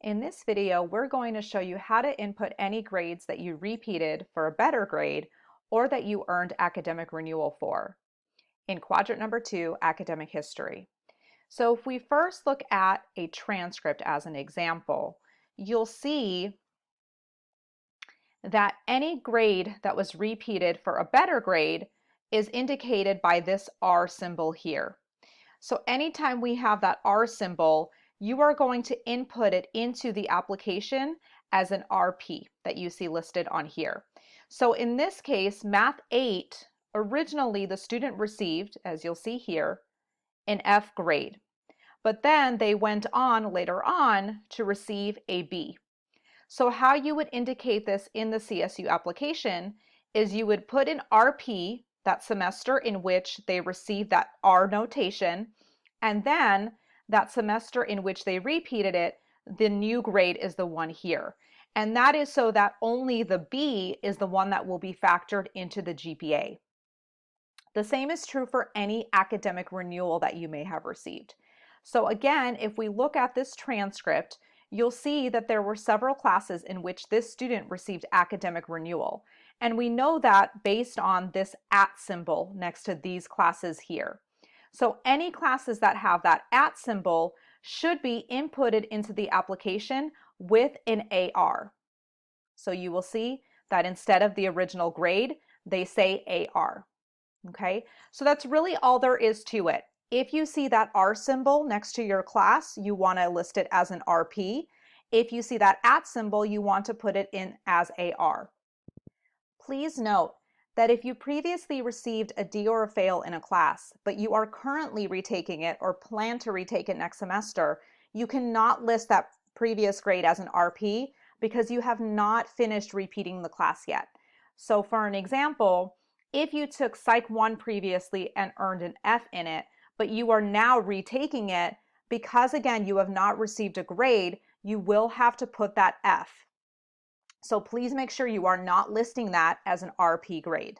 In this video, we're going to show you how to input any grades that you repeated for a better grade or that you earned academic renewal for in quadrant number 2, academic history. So if we first look at a transcript as an example, you'll see that any grade that was repeated for a better grade is indicated by this R symbol here. So anytime we have that R symbol, you are going to input it into the application as an RP that you see listed on here. So in this case, Math 8, originally the student received, as you'll see here, an F grade. But then they went on later on to receive a B. So how you would indicate this in the CSU application is you would put in RP, that semester in which they received that R notation, and then that semester in which they repeated it, the new grade is the one here. And that is so that only the B is the one that will be factored into the GPA. The same is true for any academic renewal that you may have received. So again, if we look at this transcript, you'll see that there were several classes in which this student received academic renewal. And we know that based on this @ symbol next to these classes here. So any classes that have that @ symbol should be inputted into the application with an AR. So you will see that instead of the original grade, they say AR. Okay, so that's really all there is to it. If you see that R symbol next to your class, you want to list it as an RP. If you see that @ symbol, you want to put it in as AR. Please note that if you previously received a D or a fail in a class, but you are currently retaking it or plan to retake it next semester, you cannot list that previous grade as an RP because you have not finished repeating the class yet. So for an example, if you took Psych 1 previously and earned an F in it, but you are now retaking it, because again, you have not received a grade, you will have to put that F. So please make sure you are not listing that as an RP grade.